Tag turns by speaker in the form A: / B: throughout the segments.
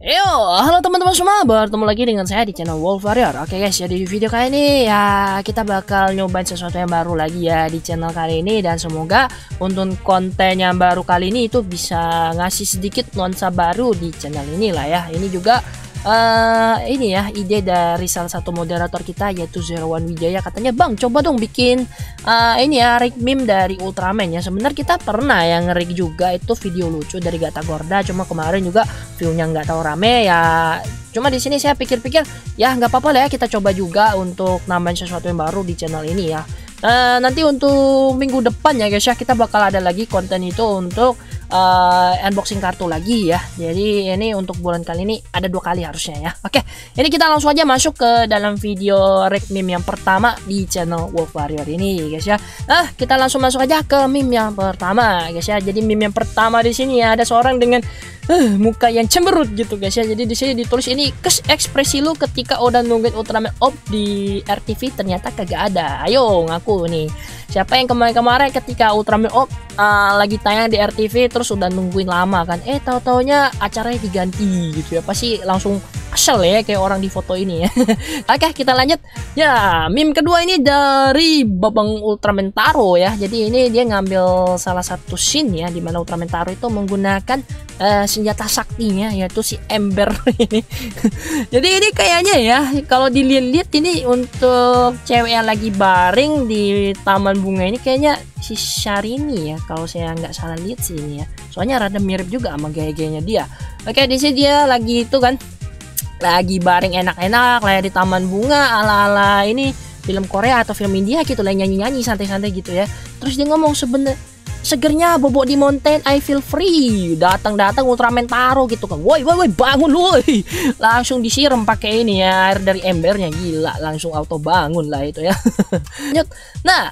A: Yo, halo teman-teman semua, bertemu lagi dengan saya di channel Wolf Warrior. Oke guys, jadi di video kali ini ya kita bakal nyobain sesuatu yang baru lagi ya di channel kali ini, dan semoga untuk konten yang baru kali ini itu bisa ngasih sedikit nuansa baru di channel ini lah ya. Ini juga ini ya ide dari salah satu moderator kita yaitu Zero One Wijaya. Katanya, "Bang, coba dong bikin ini ya rig meme dari Ultraman ya." Sebenarnya kita pernah yang nge-rig juga itu video lucu dari Gata Gorda, cuma kemarin juga view-nya nggak tahu rame ya. Cuma di sini saya pikir-pikir ya nggak apa-apa lah ya, kita coba juga untuk nambahin sesuatu yang baru di channel ini ya. Nanti untuk minggu depan ya guys ya, kita bakal ada lagi konten itu untuk unboxing kartu lagi ya. Jadi ini untuk bulan kali ini ada 2 kali harusnya ya. Oke, ini kita langsung aja masuk ke dalam video rig meme yang pertama di channel Wolf Warrior ini guys ya. Kita langsung masuk aja ke meme yang pertama guys ya. Jadi meme yang pertama di sini ya ada seorang dengan muka yang cemberut gitu guys ya. Jadi di sini ditulis ini, "Ekspresi lu ketika udah nungguin Ultraman Op di RTV ternyata kagak ada. Ayo ngaku nih. Siapa yang kemarin-kemarin ketika Ultraman Op lagi tayang di RTV terus udah nungguin lama kan, tahu-taunya acaranya diganti gitu ya. Pasti langsung kesel ya kayak orang di foto ini ya." Oke, kita lanjut. Ya, meme kedua ini dari Babang Ultraman Taro ya. Jadi ini dia ngambil salah satu scene ya, dimana Ultraman Taro itu menggunakan senjata saktinya yaitu si Ember ini. Jadi ini kayaknya ya kalau dilihat ini untuk cewek yang lagi baring di taman bunga ini kayaknya si Syahrini ya, kalau saya nggak salah lihat sih ini ya. Soalnya rada mirip juga sama gaya-gayanya dia. Oke, di sini dia lagi itu kan, lagi baring enak-enak lah ya di taman bunga ala-ala ini film Korea atau film India gitu lah, nyanyi-nyanyi santai-santai gitu ya. Terus dia ngomong, "Segernya bobok di mountain, I feel free." Datang Ultraman Taro gitu kan. Woi bangun lu woi. Langsung disiram pakai ini ya, air dari embernya. Gila, langsung auto bangun lah itu ya.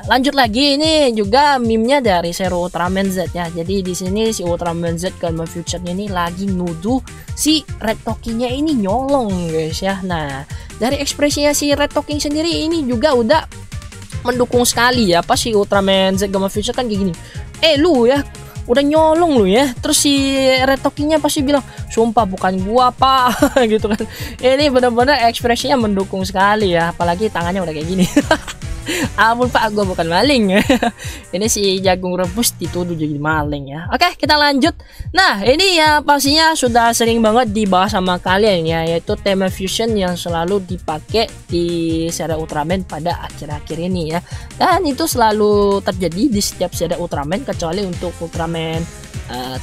A: Lanjut lagi, ini juga meme-nya dari Zero Ultraman Z ya. Jadi di sini si Ultraman Z Gamma Future-nya ini lagi nuduh si Red Toki-nya ini nyolong guys ya. Nah, dari ekspresinya si Red Toki sendiri ini juga udah mendukung sekali ya. Pas si Ultraman Z Gamma Future kan kayak gini, "Lu ya udah nyolong lu ya." Terus si Red Toki-nya pasti bilang, "Sumpah bukan gua pak." gitu kan. Ini benar-benar ekspresinya mendukung sekali ya, apalagi tangannya udah kayak gini. "Ampun pak, gua bukan maling." Ini si jagung rebus dituduh jadi maling ya. Oke, kita lanjut. Nah, ini ya pastinya sudah sering banget dibahas sama kalian ya, yaitu tema fusion yang selalu dipakai di serial Ultraman pada akhir-akhir ini ya. Dan itu selalu terjadi di setiap serial Ultraman kecuali untuk Ultraman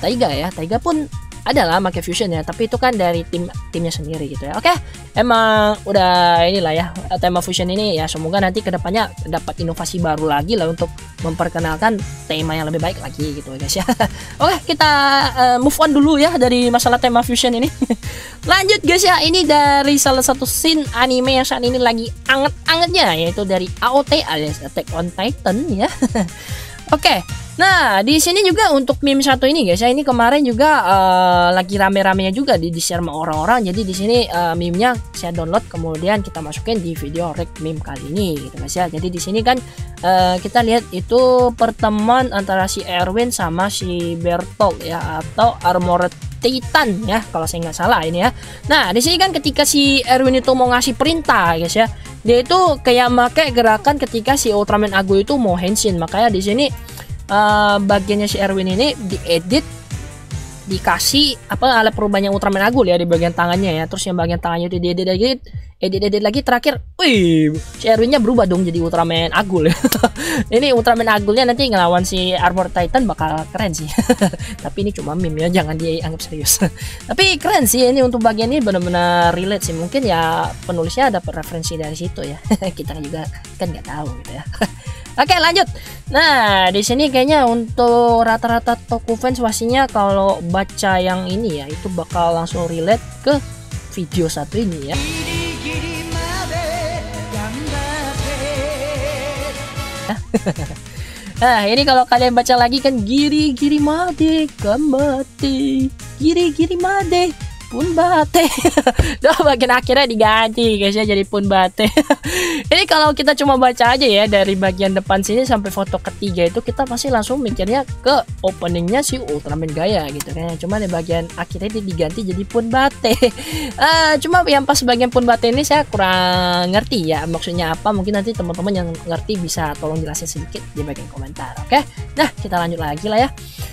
A: Taiga ya. Taiga pun adalah pakai fusion ya, tapi itu kan dari timnya sendiri gitu ya. Oke, emang udah inilah ya tema fusion ini ya, semoga nanti kedepannya dapat inovasi baru lagi lah untuk memperkenalkan tema yang lebih baik lagi gitu guys ya. Oke, kita move on dulu ya dari masalah tema fusion ini. Lanjut guys ya, ini dari salah satu scene anime yang saat ini lagi anget-angetnya, yaitu dari AOT alias Attack on Titan ya. Oke, nah di sini juga untuk meme satu ini guys ya, ini kemarin juga lagi rame-ramenya juga di share sama orang-orang. Jadi di sini meme-nya saya download kemudian kita masukin di video rig meme kali ini gitu guys ya. Jadi di sini kan kita lihat itu pertemuan antara si Erwin sama si Bertolt ya, atau Armored Titan ya kalau saya nggak salah ini ya. Nah di sini kan ketika si Erwin itu mau ngasih perintah guys ya, dia itu kayak pakai gerakan ketika si Ultraman Agu itu mau henshin. Makanya di sini bagiannya si Erwin ini diedit, dikasih alat perubahannya Ultraman Agul ya di bagian tangannya ya. Terus yang bagian tangannya itu edit lagi terakhir, wih, si Erwinnya berubah dong jadi Ultraman Agul ya. Ini Ultraman Agulnya nanti ngelawan si Armor Titan bakal keren sih. Tapi ini cuma meme ya, jangan dianggap serius. Tapi keren sih ini untuk bagian ini, benar-benar relate sih. Mungkin ya penulisnya dapat referensi dari situ ya. Kita juga kan nggak tahu gitu ya. Oke, lanjut. Nah di sini kayaknya untuk rata-rata Toku fans pastinya kalau baca yang ini ya itu bakal langsung relate ke video satu ini ya. Nah ini kalau kalian baca lagi kan, "Giri made gamate, giri made pun bate. Udah bagian akhirnya diganti guys ya jadi pun bate. Ini kalau kita cuma baca aja ya dari bagian depan sini sampai foto ketiga itu kita pasti langsung mikirnya ke openingnya si Ultraman Gaia gitu kan. Cuma di bagian akhirnya dia diganti jadi pun bate. Cuma yang pas bagian pun bate ini saya kurang ngerti ya maksudnya apa. Mungkin nanti teman-teman yang ngerti bisa tolong jelasin sedikit di bagian komentar. Oke, nah kita lanjut lagi lah ya.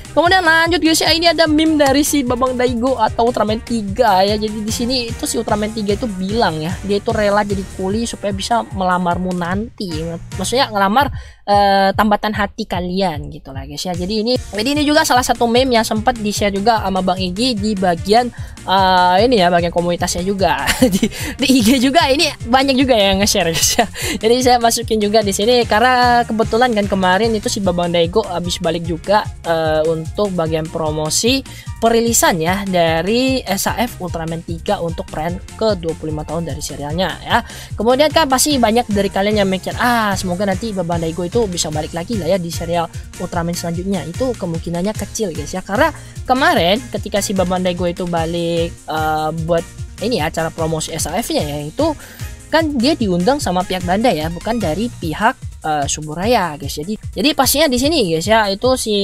A: Kemudian lanjut guys ya, ini ada meme dari si Babang Daigo atau Ultraman 3 ya. Jadi di sini itu si Ultraman 3 itu bilang ya, dia itu rela jadi kuli supaya bisa melamarmu nanti. Maksudnya ngelamar tambatan hati kalian gitu lah guys ya. Jadi ini juga salah satu meme yang sempat di-share juga sama Bang Igi di bagian ini ya, bagian komunitasnya juga. di IG juga ini banyak juga yang nge-share guys ya. Jadi saya masukin juga di sini karena kebetulan kan kemarin itu si Babang Daigo habis balik juga untuk bagian promosi perilisan ya dari SAF Ultraman 3 untuk perayaan ke 25 tahun dari serialnya ya. Kemudian kan pasti banyak dari kalian yang mikir semoga nanti Babang Daigo itu bisa balik lagi lah ya di serial Ultraman selanjutnya. Itu kemungkinannya kecil guys ya, karena kemarin ketika si Babang Daigo itu balik buat ini acara promosi SAF-nya ya, itu kan dia diundang sama pihak Bandai ya, bukan dari pihak Suburaya guys. Jadi pastinya di sini guys ya, itu si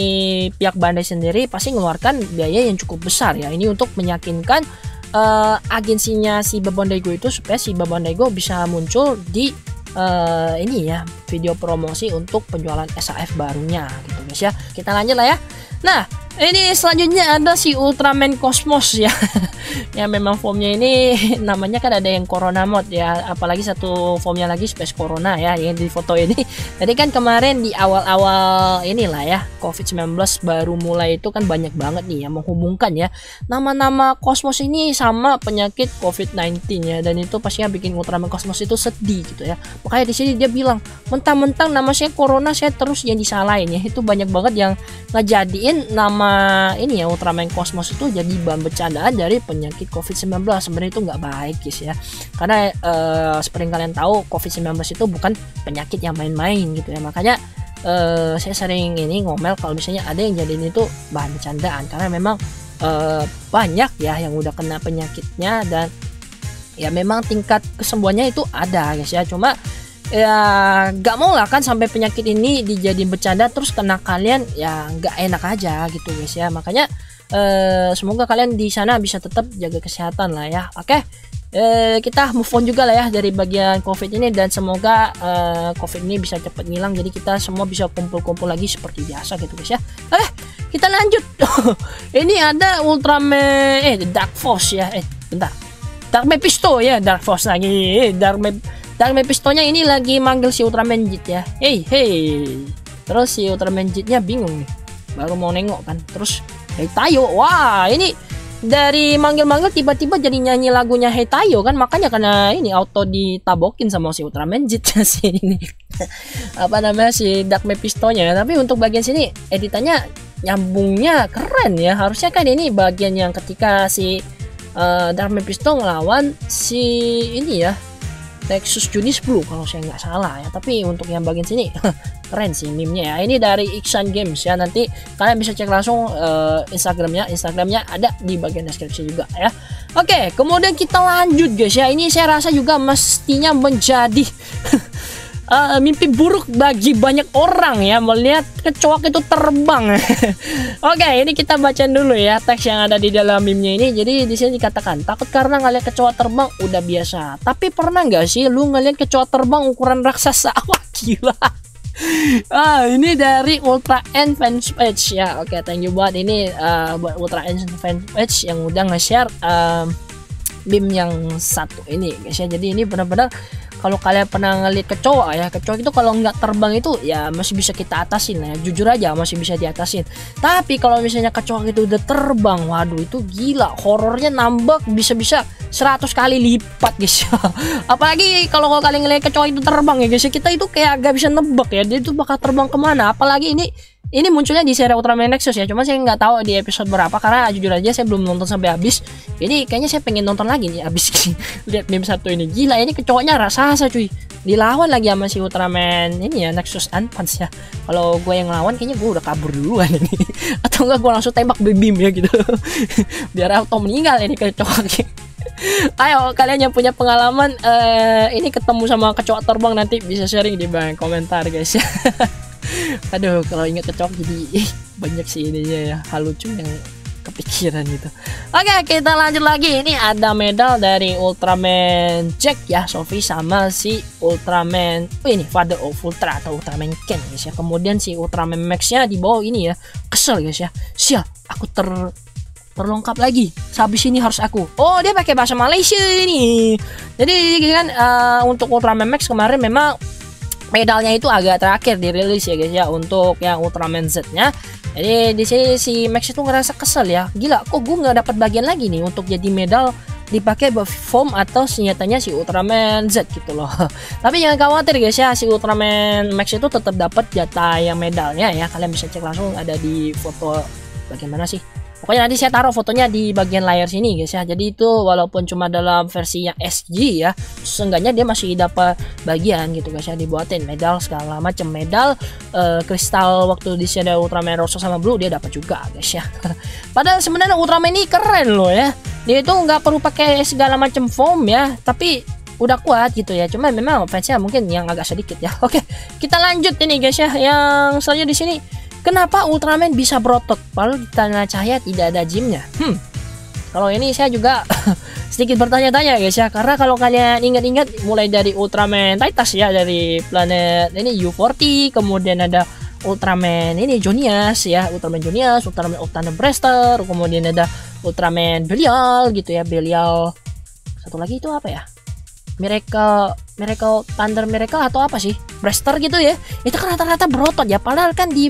A: pihak Bandai sendiri pasti mengeluarkan biaya yang cukup besar ya, ini untuk meyakinkan agensinya si Babang Daigo itu supaya si Babang Daigo bisa muncul di ini ya video promosi untuk penjualan SAF barunya gitu guys ya. Kita lanjut lah ya. Nah, ini selanjutnya ada si Ultraman Cosmos ya. Ya memang formnya ini namanya kan ada yang Corona Mode ya, apalagi satu formnya lagi Space Corona ya yang di foto ini. Jadi kan kemarin di awal-awal inilah ya COVID-19 baru mulai itu kan banyak banget nih yang menghubungkan ya nama-nama Cosmos ini sama penyakit COVID-19 ya, dan itu pastinya bikin Ultraman Cosmos itu sedih gitu ya. Makanya di sini dia bilang mentang-mentang nama saya Corona saya terus yang disalahin ya. Itu banyak banget yang ngejadiin nama ini ya Ultraman Cosmos itu jadi bahan bercandaan dari penyakit COVID-19. Sebenarnya itu nggak baik guys ya, karena seperti kalian tahu COVID-19 itu bukan penyakit yang main-main gitu ya. Makanya saya sering ini ngomel kalau misalnya ada yang jadiin itu bahan bercandaan, karena memang banyak ya yang udah kena penyakitnya dan ya memang tingkat kesembuhannya itu ada guys ya. Cuma ya nggak mau lah kan sampai penyakit ini dijadiin bercanda terus kena kalian, ya nggak enak aja gitu guys ya. Makanya semoga kalian di sana bisa tetap jaga kesehatan lah ya. Oke, kita move on juga lah ya dari bagian COVID ini, dan semoga COVID ini bisa cepat ngilang jadi kita semua bisa kumpul-kumpul lagi seperti biasa gitu guys ya. Oke, kita lanjut. Ini ada Ultraman Dark Force ya. Bentar, Dark Mephisto ya, Dark Force lagi. Dark Mephisto-nya ini lagi manggil si Ultraman Jet ya. Hey. Terus si Ultraman Jet-nya bingung nih. Baru mau nengok kan. Terus Hey Tayo. Wah, ini dari manggil-manggil tiba-tiba jadi nyanyi lagunya Hey Tayo kan. Makanya karena ini auto ditabokin sama si Ultraman Jet sih ini. Apa namanya si Dark Mephisto-nya. Tapi untuk bagian sini editannya nyambungnya keren ya. Harusnya kan ini bagian yang ketika si Dark Mephisto ngelawan si ini ya Nexus Junis Blue kalau saya nggak salah ya. Tapi untuk yang bagian sini keren sih meme-nya ya. Ini dari Iksan Games ya. Nanti kalian bisa cek langsung Instagramnya ada di bagian deskripsi juga ya. Oke, kemudian kita lanjut guys ya. Ini saya rasa juga mestinya menjadi mimpi buruk bagi banyak orang ya melihat kecoak itu terbang. Oke, ini kita baca dulu ya teks yang ada di dalam meme-nya ini. Jadi di sini dikatakan takut karena ngeliat kecoak terbang udah biasa. Tapi pernah nggak sih lu ngeliat kecoak terbang ukuran raksasa? Wah gila. Ini dari Ultra N fanpage ya. Oke, thank you buat ini buat Ultra N fanpage yang udah nge-share meme yang satu ini guys ya. Jadi ini benar-benar kalau kalian pernah ngeliat kecoak ya, kecoak itu kalau nggak terbang itu ya masih bisa kita atasin ya, jujur aja masih bisa diatasin. Tapi kalau misalnya kecoak itu udah terbang, waduh itu gila, horornya nambah bisa-bisa 100 kali lipat guys. Apalagi kalau kalian ngeliat kecoak itu terbang ya guys, kita itu kayak gak bisa nebak ya dia itu bakal terbang kemana. Apalagi ini ini munculnya di seri Ultraman Nexus ya, cuma saya nggak tahu di episode berapa karena jujur aja saya belum nonton sampai habis. Jadi kayaknya saya pengen nonton lagi nih habis lihat meme satu ini. Gila, ini kecoaknya raksasa cuy, dilawan lagi sama si Ultraman ini ya, Nexus Advance ya. Kalau gue yang ngelawan kayaknya gue udah kabur duluan ini atau enggak gue langsung tembak beam ya gitu biar auto meninggal ini kecoaknya. Ayo kalian yang punya pengalaman ini ketemu sama kecoak terbang nanti bisa sharing di bawah komentar guys ya. Aduh, kalau ingat kecoak jadi banyak sih ininya ya, hal lucu yang kepikiran gitu. Oke, kita lanjut lagi. Ini ada medal dari Ultraman Jack ya, Sophie sama si Ultraman ini Father of Ultra atau Ultraman Ken guys ya. Kemudian si Ultraman Max-nya di bawah ini ya. Kesel guys ya. Sial, aku terlengkap lagi. Habis ini harus aku. Oh, dia pakai bahasa Malaysia ini. Jadi kan untuk Ultraman Max kemarin memang medalnya itu agak terakhir dirilis ya guys ya untuk yang Ultraman Z-nya. Jadi di sini si Max itu ngerasa kesel ya. Gila, kok gue nggak dapat bagian lagi nih untuk jadi medal dipakai buff form atau senjatanya si Ultraman Z gitu loh. Tapi jangan khawatir guys ya, si Ultraman Max itu tetap dapat jatah yang medalnya ya. Kalian bisa cek langsung ada di foto bagaimana sih. Pokoknya nanti saya taruh fotonya di bagian layar sini guys ya. Jadi itu walaupun cuma dalam versi yang SG ya, seenggaknya dia masih dapat bagian gitu guys ya, dibuatin medal segala macam medal kristal waktu di sini ada Ultraman Rosa sama Blue dia dapat juga guys ya. Padahal sebenarnya Ultraman ini keren loh ya. Dia itu nggak perlu pakai segala macam form ya, tapi udah kuat gitu ya. Cuma memang fansnya mungkin yang agak sedikit ya. Oke, kita lanjut ini guys ya. Yang selanjutnya di sini, kenapa Ultraman bisa berotot padahal di tanah cahaya tidak ada gymnya? Kalau ini saya juga sedikit bertanya-tanya guys ya, karena kalau kalian ingat-ingat mulai dari Ultraman Titus ya, dari planet ini U40, kemudian ada Ultraman ini Jonias ya, Ultraman Jonias, Ultraman Blaster, kemudian ada Ultraman Belial gitu ya, Belial satu lagi itu apa ya? Miracle Thunder Miracle atau apa sih? Blaster gitu ya. Itu kan rata-rata berotot ya, padahal kan di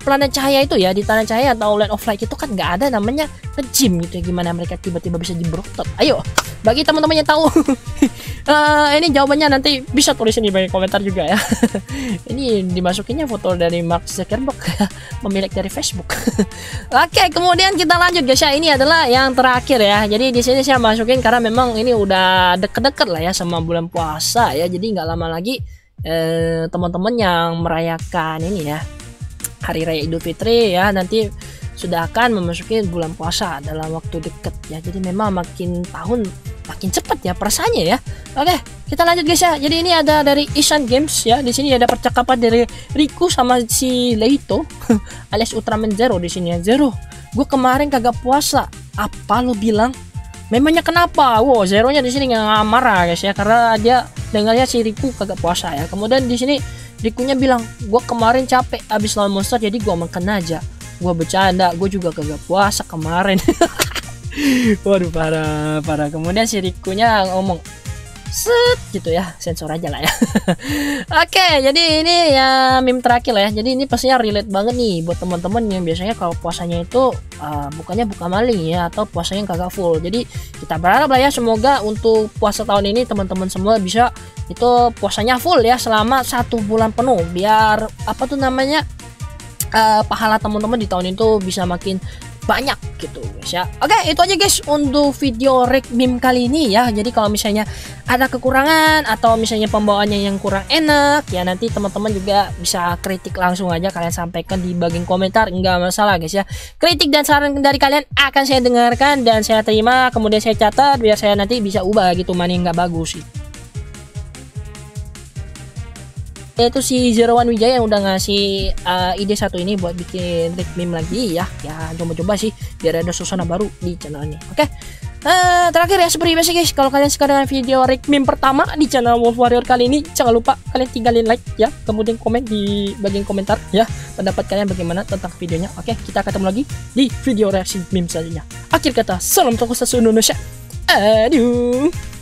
A: planet cahaya itu ya, di tanah cahaya atau Land of Light itu kan nggak ada namanya nge-gym gitu ya. Gimana mereka tiba-tiba bisa berotot? Ayo, bagi teman-teman yang tahu ini jawabannya nanti bisa tulis di bagian komentar juga ya. Ini dimasukinnya foto dari Mark Zuckerberg pemilik dari Facebook. Oke, kemudian kita lanjut guys ya. Ini adalah yang terakhir ya. Jadi di sini saya masukin karena memang ini udah deket-deket lah ya sama bulan puasa ya. Jadi nggak lama lagi teman-teman yang merayakan ini ya, Hari Raya Idul Fitri ya, nanti sudah akan memasuki bulan puasa dalam waktu dekat ya. Jadi memang makin tahun makin cepat ya perasaannya ya. Oke, kita lanjut guys ya. Jadi ini ada dari Ishan Games ya. Di sini ada percakapan dari Riku sama si Leito alias Ultraman Zero di sini ya. Zero, gue kemarin kagak puasa. Apa lo bilang? Memangnya kenapa? Wow, Zeronya di sini nggak marah guys ya, karena dia dengarnya si Riku kagak puasa ya. Kemudian di sini Rikunya bilang, gue kemarin capek abis lawan monster jadi gue makan aja. Gue bercanda, gue juga kagak puasa kemarin. Waduh, parah. Kemudian si Rikunya ngomong, set gitu ya, sensor aja lah ya. Oke, jadi ini ya meme terakhir lah ya. Jadi ini pastinya relate banget nih buat teman-teman yang biasanya kalau puasanya itu bukannya buka maling ya, atau puasanya kagak full. Jadi kita berharap lah ya, semoga untuk puasa tahun ini teman-teman semua bisa itu puasanya full ya selama 1 bulan penuh, biar apa tuh namanya pahala teman-teman di tahun itu bisa makin banyak gitu guys ya. Oke, itu aja guys untuk video react meme kali ini ya. Jadi kalau misalnya ada kekurangan atau misalnya pembawaannya yang kurang enak ya, nanti teman-teman juga bisa kritik langsung aja, kalian sampaikan di bagian komentar, nggak masalah guys ya. Kritik dan saran dari kalian akan saya dengarkan dan saya terima, kemudian saya catat biar saya nanti bisa ubah gitu mana yang nggak bagus sih. Itu si Zero One Wijaya yang udah ngasih ide satu ini buat bikin react meme lagi ya. Ya coba-coba sih biar ada suasana baru di channel ini. Oke. Terakhir ya, seperti biasa guys, kalau kalian suka dengan video react meme pertama di channel Wolf Warrior kali ini, jangan lupa kalian tinggalin like ya, kemudian komen di bagian komentar ya pendapat kalian bagaimana tentang videonya. Oke, kita ketemu lagi di video reaksi meme selanjutnya. Akhir kata, salam tokusatsu Indonesia. Aduh.